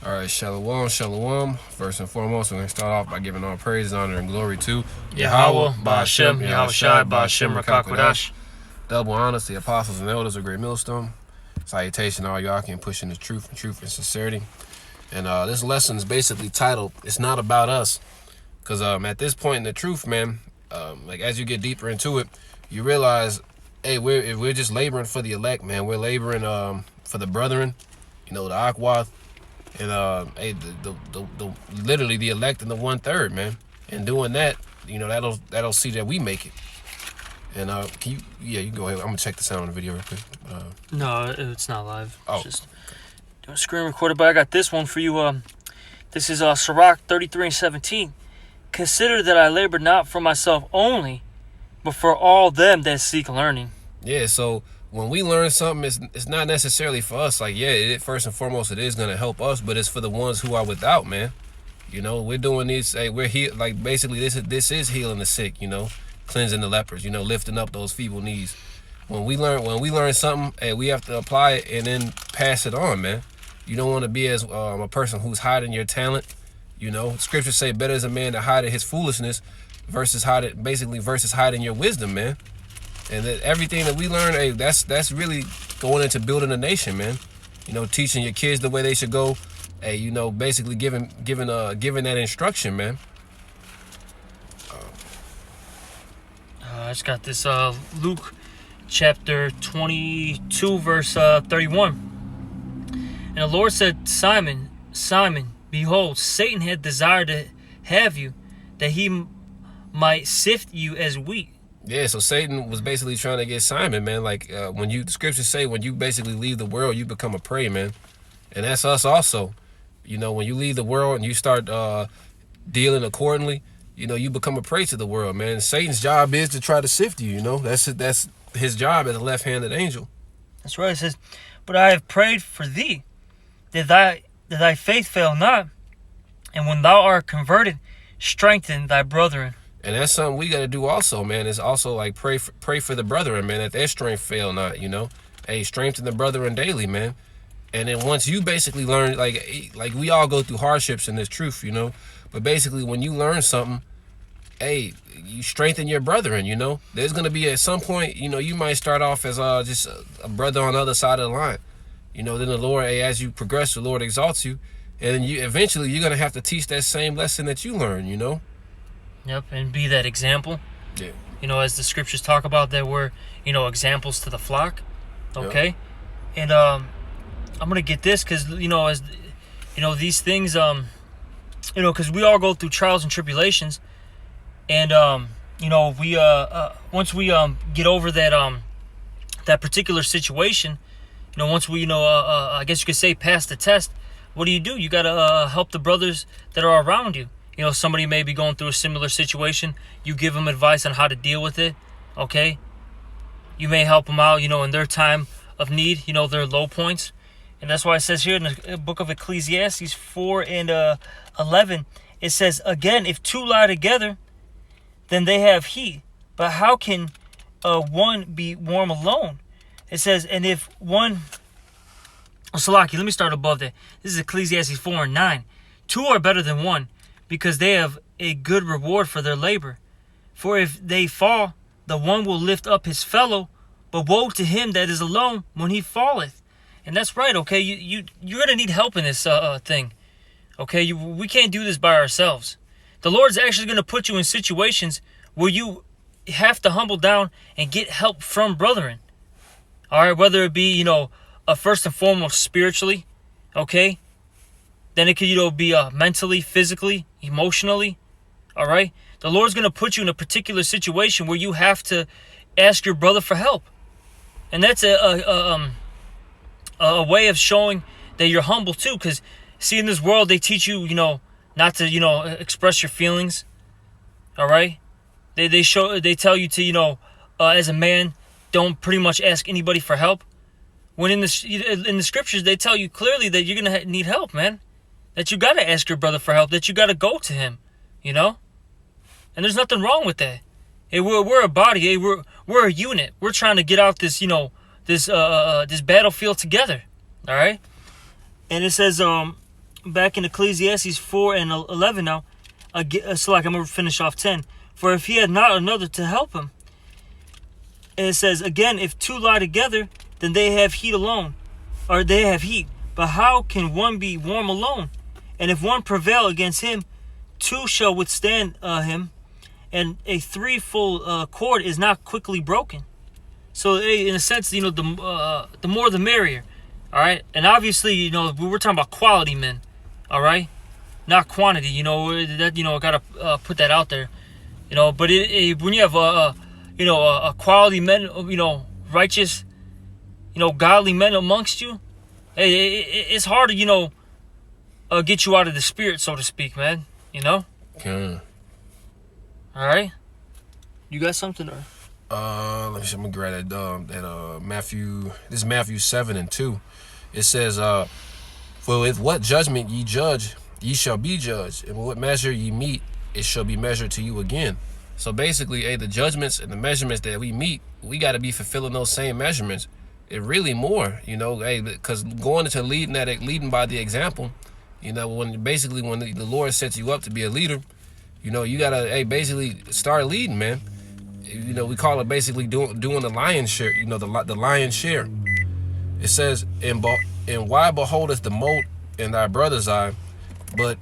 All right, shalom, shalom. First and foremost, we're going to start off by giving all praise, honor, and glory to Yahweh, Ba'Hashem, Yahushai, Ba'Hashem, Rakakwadash. Double honors to the apostles and elders of Great Millstone. Salutation to all y'all can pushing the truth and sincerity. And this lesson is basically titled, It's Not About Us. Because at this point in the truth, man, like as you get deeper into it, you realize, hey, we're just laboring for the elect, man. We're laboring for the brethren, the Akwath. And hey, the literally the elect and the 1/3, man. And doing that, that'll see that we make it. And you can go ahead. I'm gonna check the sound on the video real quick. No, it's not live. Oh, it's just doing a screen recorded. But I got this one for you. This is Sirach 33:17. Consider that I labor not for myself only, but for all them that seek learning. Yeah. So when we learn something, it's not necessarily for us. Like, yeah, first and foremost, it is gonna help us, but it's for the ones who are without, man. We're doing this. Hey, we're here. Like, basically, this is healing the sick. Cleansing the lepers. Lifting up those feeble knees. When we learn something, hey, we have to apply it and then pass it on, man. You don't want to be as a person who's hiding your talent. Scriptures say better is a man that hideth his foolishness versus hiding your wisdom, man. And that everything that we learn, hey, that's really going into building a nation, man. Teaching your kids the way they should go. Hey, basically giving that instruction, man. I just got this Luke chapter 22 verse 31. And the Lord said, Simon, Simon, behold, Satan had desired to have you, that he might sift you as wheat. Yeah, so Satan was basically trying to get Simon, man. Like the scriptures say, when you basically leave the world, you become a prey, man. And that's us also. When you leave the world and you start dealing accordingly, you become a prey to the world, man. Satan's job is to try to sift you. That's his job as a left-handed angel. That's right. It says, but I have prayed for thee, that thy faith fail not, and when thou art converted, strengthen thy brethren. And that's something we got to do also, man. It's also like pray for the brethren, man, that their strength fail not, Hey, strengthen the brethren daily, man. And then once you basically learn, like we all go through hardships in this truth, But basically when you learn something, hey, you strengthen your brethren, There's going to be at some point, you might start off as just a brother on the other side of the line. Then the Lord, hey, as you progress, the Lord exalts you. And then eventually you're going to have to teach that same lesson that you learn, Yep, and be that example. Yeah. As the scriptures talk about, that we're, examples to the flock. Okay? Yep. And I'm gonna get this because as these things because we all go through trials and tribulations, and we once we get over that particular situation, once we I guess you could say pass the test, what do? You gotta help the brothers that are around you. Somebody may be going through a similar situation. You give them advice on how to deal with it, okay? You may help them out, in their time of need, their low points. And that's why it says here in the book of Ecclesiastes 4:11, it says, again, if two lie together, then they have heat. But how can one be warm alone? It says, and if one... Salaki, let me start above that. This is Ecclesiastes 4:9. Two are better than one, because they have a good reward for their labor. For if they fall, the one will lift up his fellow, but woe to him that is alone when he falleth. And that's right, okay? You're going to need help in this thing, okay? We can't do this by ourselves. The Lord's actually going to put you in situations where you have to humble down and get help from brethren, all right? Whether it be, first and foremost spiritually, okay? Then it could, be mentally, physically, emotionally, all right? The Lord's going to put you in a particular situation where you have to ask your brother for help. And that's a way of showing that you're humble too. Because, see, in this world, they teach you, not to, express your feelings, all right? They tell you to, as a man, don't pretty much ask anybody for help. When in the scriptures, they tell you clearly that you're going to need help, man. That you got to ask your brother for help, that you got to go to him, And there's nothing wrong with that. Hey, we're a body. Hey, we're a unit. We're trying to get out this, this battlefield together. All right? And it says, back in Ecclesiastes 4 and 11 now. So like I'm going to finish off 10. For if he had not another to help him. And it says, again, if two lie together, then they have heat alone. Or they have heat. But how can one be warm alone? And if one prevail against him, two shall withstand him. And a threefold cord is not quickly broken. So in a sense, the more the merrier. All right. And obviously, we're talking about quality men. All right. Not quantity. I got to put that out there. But when you have a quality men, righteous, godly men amongst you, it's hard to, get you out of the spirit, so to speak, man. Yeah. All right. You got something, or? Let me see. I'm gonna grab that Matthew. This is Matthew 7:2. It says, "For with what judgment ye judge, ye shall be judged, and with what measure ye meet, it shall be measured to you again." So basically, the judgments and the measurements that we meet, we got to be fulfilling those same measurements. It really more, because going into leading by the example, when the Lord sets you up to be a leader, you gotta basically start leading, man. We call it basically doing the lion's share. The lion's share. It says, and why beholdeth the mote in thy brother's eye, but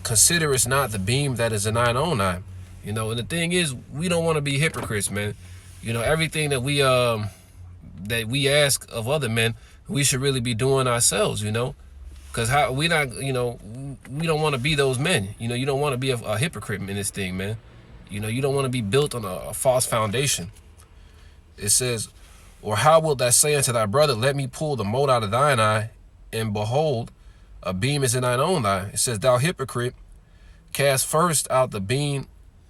considerest not the beam that is in thine own eye. And the thing is, we don't want to be hypocrites, man. Everything that we ask of other men, we should really be doing ourselves, because we don't want to be those men. You don't want to be a hypocrite in this thing, man. You don't want to be built on a false foundation. It says, or how wilt thou say unto thy brother, let me pull the mote out of thine eye, and behold, a beam is in thine own eye. It says, thou hypocrite, cast first out the beam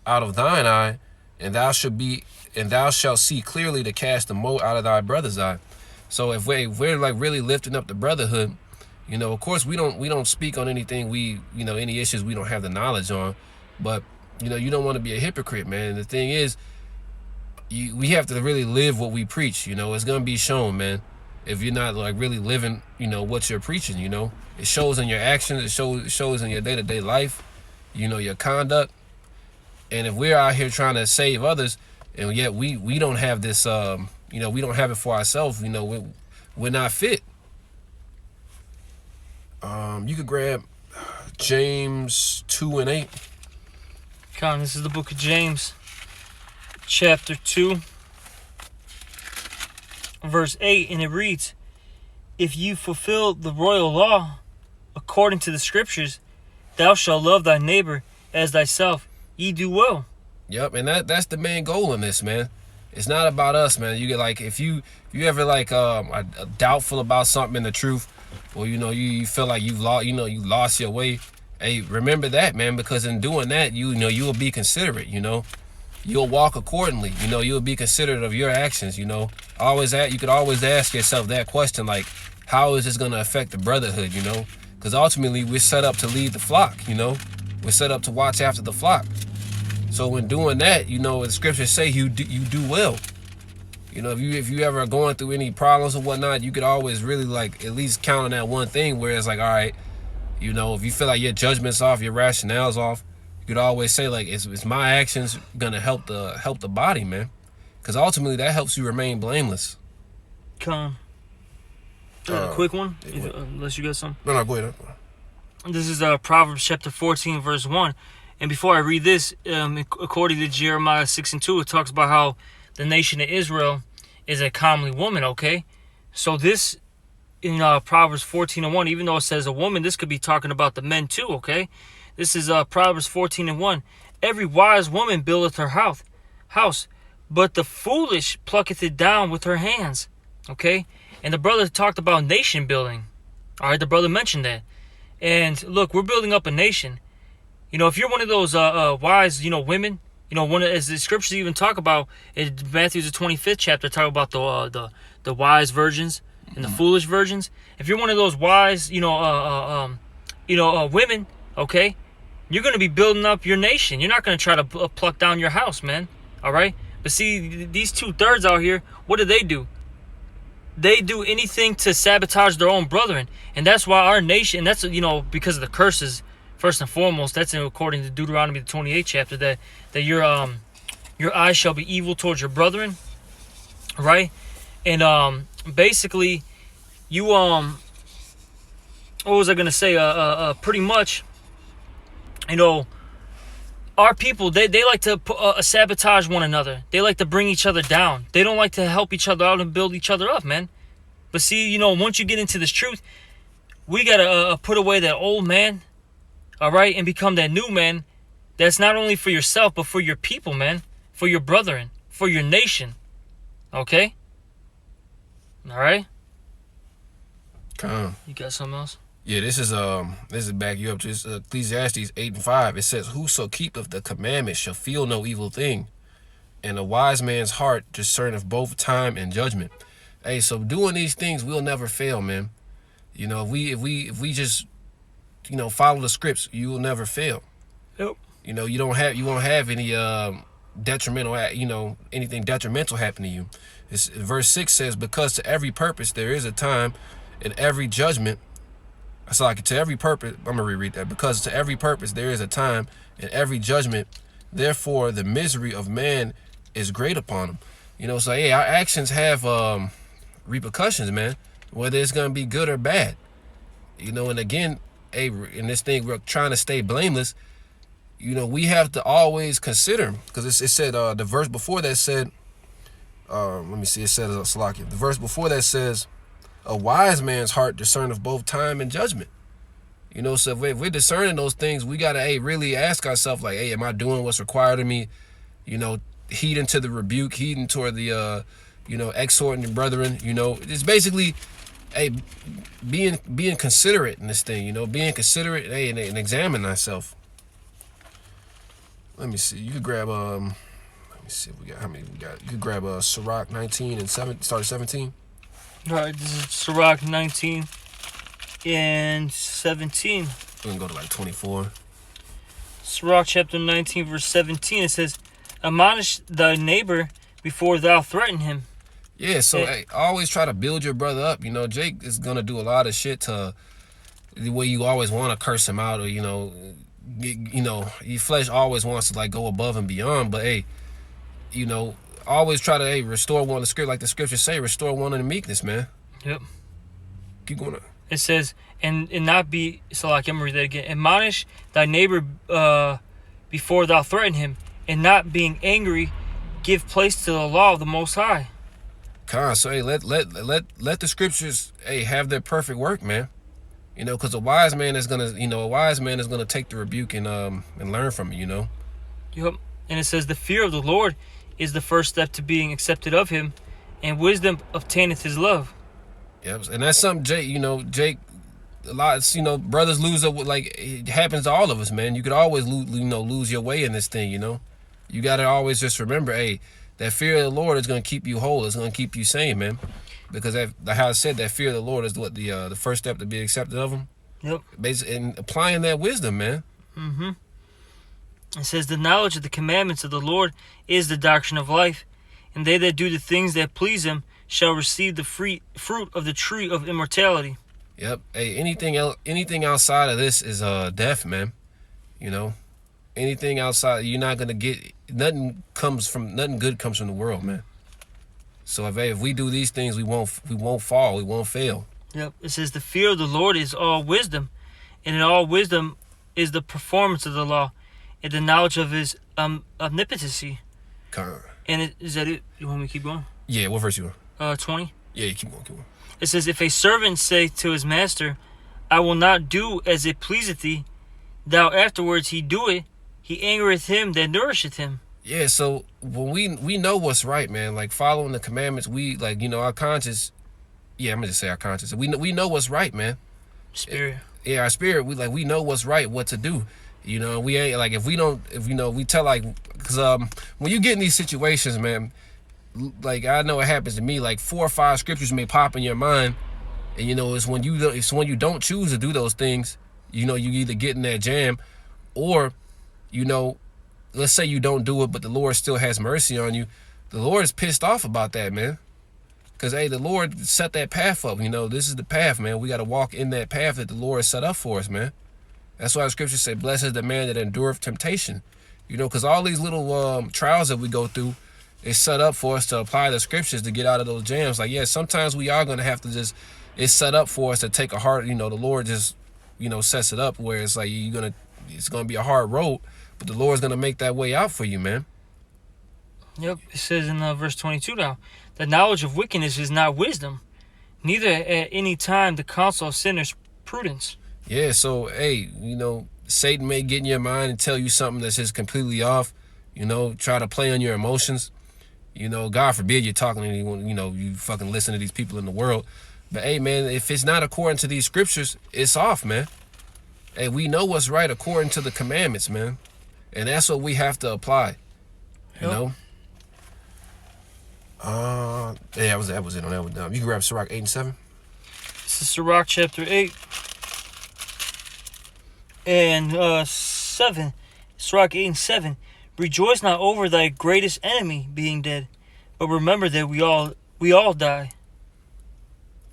out of thine eye, and thou shalt see clearly to cast the mote out of thy brother's eye. So if we're like really lifting up the brotherhood, of course we don't speak on anything any issues we don't have the knowledge on, but you don't want to be a hypocrite, man. And the thing is, we have to really live what we preach. It's gonna be shown, man. If you're not like really living, what you're preaching, it shows in your actions, it shows in your day-to-day life, your conduct. And if we're out here trying to save others, and yet we don't have this, we don't have it for ourselves, we're not fit. You could grab James 2:8. Come on, this is the book of James, chapter 2, verse 8, and it reads, if you fulfill the royal law according to the scriptures, thou shalt love thy neighbor as thyself. Ye do well. Yep, and that's the main goal in this, man. It's not about us, man. You get like if you ever like are doubtful about something in the truth, or you feel like you lost your way. Hey, remember that, man, because in doing that, you will be considerate. You'll walk accordingly. You'll be considerate of your actions. You could always ask yourself that question, like, how is this going to affect the brotherhood? Because ultimately we're set up to lead the flock. We're set up to watch after the flock. So when doing that, the scriptures say you do well. If you ever are going through any problems or whatnot, you could always really like at least count on that one thing where it's like, all right, if you feel like your judgment's off, your rationale's off, you could always say like, it's my actions gonna help the body, man? Because ultimately that helps you remain blameless. Come. A quick one, unless you got some. No, go ahead. This is Proverbs chapter 14, verse 1. And before I read this, according to Jeremiah 6:2, it talks about how the nation of Israel is a comely woman, okay? So this, in Proverbs 14:1, even though it says a woman, this could be talking about the men too, okay? This is Proverbs 14:1. Every wise woman buildeth her house, but the foolish plucketh it down with her hands, okay? And the brother talked about nation building. All right, the brother mentioned that. And look, we're building up a nation. If you're one of those wise, women, as the scriptures even talk about in Matthew the 25th chapter, talk about the wise virgins and the foolish virgins. If you're one of those wise, women, okay, you're going to be building up your nation. You're not going to try to pluck down your house, man. All right. But see, these 2/3 out here, what do? they do anything to sabotage their own brethren. And that's why our nation, and that's, because of the curses, first and foremost, that's according to Deuteronomy the 28th chapter, that your eyes shall be evil towards your brethren, right? And basically, you what was I gonna say? Pretty much, our people, they like to sabotage one another. They like to bring each other down. They don't like to help each other out and build each other up, man. But see, once you get into this truth, we gotta put away that old man, all right, and become that new man. That's not only for yourself, but for your people, man, for your brethren, for your nation. Okay. All right. Come. You got something else? Yeah, this is back you up to this, Ecclesiastes 8:5. It says, "Whoso keepeth the commandments shall feel no evil thing, and a wise man's heart discerneth both time and judgment." Hey, so doing these things, we'll never fail, man. If we just follow the scripts, you will never fail. Yep. You won't have any detrimental, anything detrimental happen to you. Verse 6 says, "Because to every purpose there is a time, and every judgment." So like to every purpose, I'm gonna reread that. "Because to every purpose there is a time, and every judgment. Therefore the misery of man is great upon him." So hey, our actions have repercussions, man. Whether it's gonna be good or bad. And again, hey, in this thing we're trying to stay blameless. We have to always consider, because it said the verse before that said, let me see, it said Salakia. The verse before that says, "A wise man's heart discerneth both time and judgment." So if we're discerning those things, we gotta really ask ourselves, like, hey, am I doing what's required of me? Heeding to the rebuke, heeding toward the exhorting the brethren. It's basically, hey, being considerate in this thing. Being considerate, hey, and examine ourselves. Let me see. You could grab let me see if we got how many we got. You could grab Sirach 19 and 17. All right, this is Sirach 19 and 17. We can go to like 24. Sirach chapter 19, verse 17. It says, "Admonish thy neighbor before thou threaten him." Yeah, so hey, always try to build your brother up. Jake is gonna do a lot of shit to the way you always want to curse him out, or your flesh always wants to like go above and beyond. But hey, always try to restore one of the script, like the scriptures say, restore one in the meekness, man. Yep. Keep going on. It says, and not be, so like, I'm gonna read that again. "Admonish thy neighbor before thou threaten him, and not being angry, give place to the law of the Most High." So hey, let the scriptures have their perfect work, man. Because a wise man is gonna take the rebuke and learn from it. Yep. And it says, "The fear of the Lord is the first step to being accepted of him, and wisdom obtaineth his love." Yep. And that's something Jake, a lot, brothers lose up with, like, it happens to all of us, man. You could always lose your way in this thing. You got to always just remember, hey, that fear of the Lord is going to keep you whole. It's going to keep you sane, man. Because how I said, that fear of the Lord is what the first step to be accepted of him. Yep. Basically, and applying that wisdom, man. Mm-hmm. It says, "The knowledge of the commandments of the Lord is the doctrine of life, and they that do the things that please him shall receive the fruit of the tree of immortality." Yep. Hey, anything outside of this is death, man. Anything outside, you're not gonna get nothing good comes from the world, man. So if we do these things, we won't fall, we won't fail. Yep. It says, "The fear of the Lord is all wisdom, and in all wisdom is the performance of the law, and the knowledge of his omnipotency." And is that it? You want me to keep going? Yeah, what verse you on? 20. Yeah, keep going. It says, "If a servant say to his master, I will not do as it pleaseth thee, thou afterwards he do it, he angereth him that nourisheth him." Yeah, so when we know what's right, man, like following the commandments, we like, our conscience. Yeah, I'm gonna just say our conscience. We know what's right, man. Spirit. Yeah, our spirit. We know what's right, what to do. We ain't like, if we tell, like, because when you get in these situations, man, like, I know it happens to me, like 4 or 5 scriptures may pop in your mind, and it's when you don't choose to do those things, you either get in that jam, or let's say you don't do it, but the Lord still has mercy on you. The Lord is pissed off about that, man. Because, hey, the Lord set that path up. You know, this is the path, man. We got to walk in that path that the Lord set up for us, man. That's why the scriptures say, blessed is the man that endureth temptation. You know, because all these little trials that we go through is set up for us to apply the scriptures to get out of those jams. Like, yeah, sometimes we are going to have to just, it's set up for us to take a hard, you know, the Lord just, you know, sets it up where it's like it's going to be a hard road, but the Lord's going to make that way out for you, man. Yep, it says in verse 22 now, the knowledge of wickedness is not wisdom, neither at any time the counsel of sinners prudence. Yeah, so, hey, you know, Satan may get in your mind and tell you something that's just completely off, you know, try to play on your emotions. You know, God forbid you're talking to anyone, you know, you fucking listen to these people in the world. But, hey, man, if it's not according to these scriptures, it's off, man. Hey, we know what's right according to the commandments, man. And that's what we have to apply, you know? Yeah, that was it on that one. You can grab Sirach 8 and 7. This is Sirach chapter 8 and 7. Sirach 8 and 7. Rejoice not over thy greatest enemy being dead, but remember that we all die.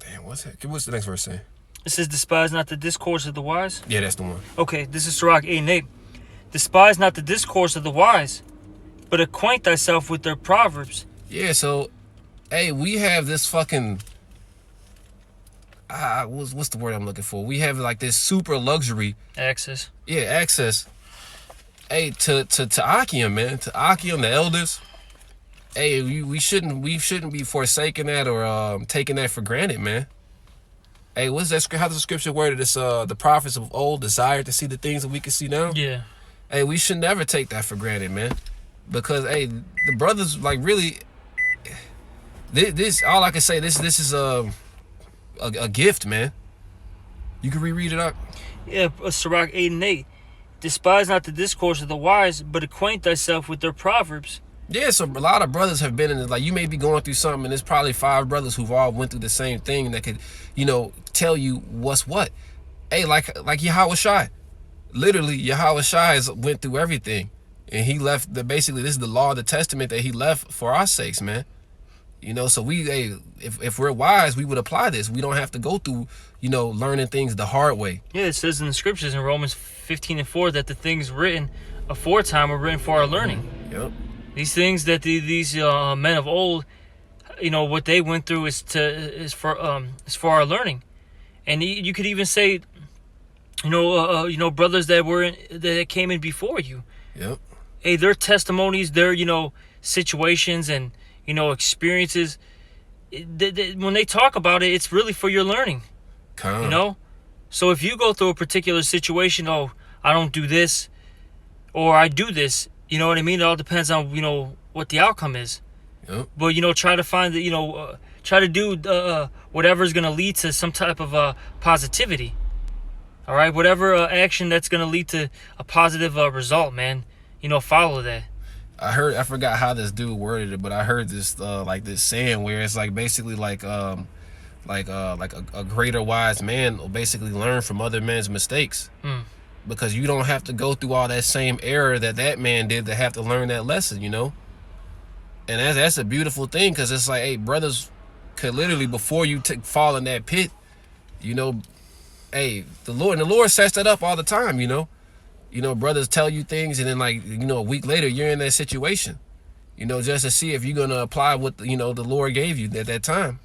Damn, what's that? What's the next verse saying? It says, despise not the discourse of the wise. Yeah, that's the one. Okay, this is Sirach 8 and 8. Despise not the discourse of the wise, but acquaint thyself with their proverbs. Yeah, so, hey, we have this fucking, what's the word I'm looking for? We have like this super luxury. Access. Yeah, access. Hey, to Akim, man, to Akim, the elders. Hey, we shouldn't be forsaking that or taking that for granted, man. Hey, what's that? How's the scripture worded? It's the prophets of old desired to see the things that we can see now. Yeah. Hey, we should never take that for granted, man, because hey, the brothers like really. This all I can say. This is a gift, man. You can reread it up. Yeah, Sirach 8 and 8. Despise not the discourse of the wise, but acquaint thyself with their proverbs. Yeah, so a lot of brothers have been in it. Like, you may be going through something, and there's probably 5 brothers who've all went through the same thing that could, you know, tell you what's what. Hey, like Yahweh Shai. Literally, Yahweh Shai went through everything, and he left basically this is the law of the testament that he left for our sakes, man. You know, so if we're wise, we would apply this. We don't have to go through, you know, learning things the hard way. Yeah, it says in the scriptures in Romans 15 and 4 that the things written aforetime were written for our learning. Yep. These things that these men of old, you know, what they went through is for our learning, and you could even say, you know, brothers that came in before you. Yep. Hey, their testimonies, their situations and experiences. When they talk about it, it's really for your learning. Come. You know, so if you go through a particular situation, oh, I don't do this, or I do this. You know what I mean? It all depends on, what the outcome is. Yep. But, try to find the, try to do whatever is going to lead to some type of positivity. All right? Whatever action that's going to lead to a positive result, man. Follow that. I forgot how this dude worded it, but I heard this, this saying where it's like basically like a greater wise man will basically learn from other men's mistakes. Because you don't have to go through all that same error that man did to have to learn that lesson, And that's a beautiful thing, because it's like, hey, brothers could literally, before you fall in that pit, hey, the Lord sets that up all the time, brothers tell you things, and then a week later you're in that situation, just to see if you're going to apply what, the Lord gave you at that time.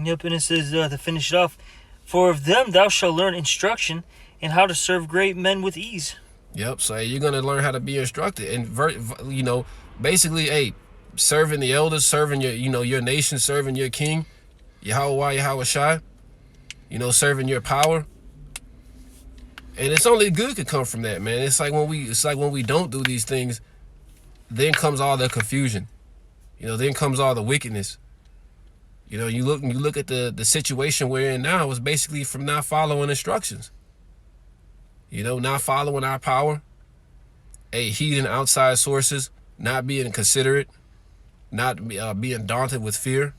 Yep, and it says, to finish it off, for of them thou shalt learn instruction, and how to serve great men with ease. Yep. So you're gonna learn how to be instructed, and basically, hey, serving the elders, serving your nation, serving your king, Yahweh Shai, serving your power, and it's only good could come from that, man. It's like when we don't do these things, then comes all the confusion, then comes all the wickedness. You look at the situation we're in now is basically from not following instructions. Not following our power, heeding outside sources, not being considerate, not being daunted with fear.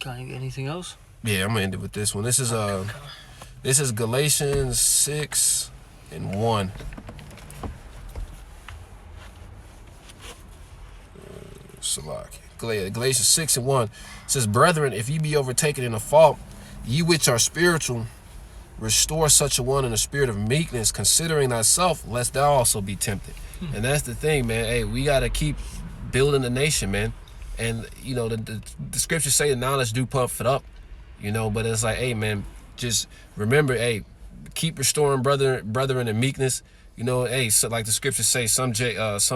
Got anything else? Yeah, I'm gonna end it with this one. This is Galatians 6 and 1. Salaki. Galatians 6:1 says, "Brethren, if ye be overtaken in a fault, ye which are spiritual, restore such a one in a spirit of meekness, considering thyself, lest thou also be tempted." And that's the thing, man. Hey, we gotta keep building the nation, man. And you know, the scriptures say the knowledge do puff it up, you know. But it's like, hey, man, just remember, hey, keep restoring brethren in meekness. You know, hey, so like the scriptures say, some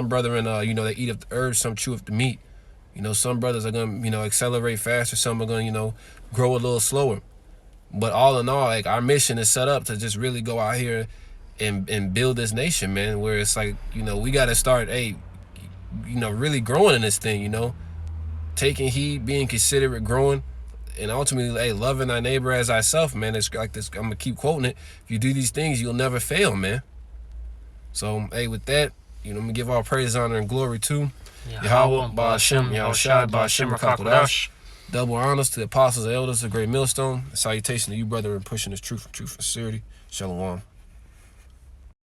brethren, you know, they eat of the herbs, some chew of the meat. You know, some brothers are gonna, you know, accelerate faster, some are gonna, you know, grow a little slower. But all in all, like, our mission is set up to just really go out here and build this nation, man. Where it's like, you know, we gotta start, hey, you know, really growing in this thing, you know, taking heed, being considerate, growing, and ultimately, hey, loving thy neighbor as thyself, man. It's like this. I'm gonna keep quoting it. If you do these things, you'll never fail, man. So, hey, with that, you know, I'm gonna give all praise, honor, and glory to Yahweh, Ba'ashem, Yahushua, Ba'ashem, Rakakwadash. Double honors to the apostles and elders of Great Millstone. A salutation to you, brother, in pushing this truth and sincerity. Shalom.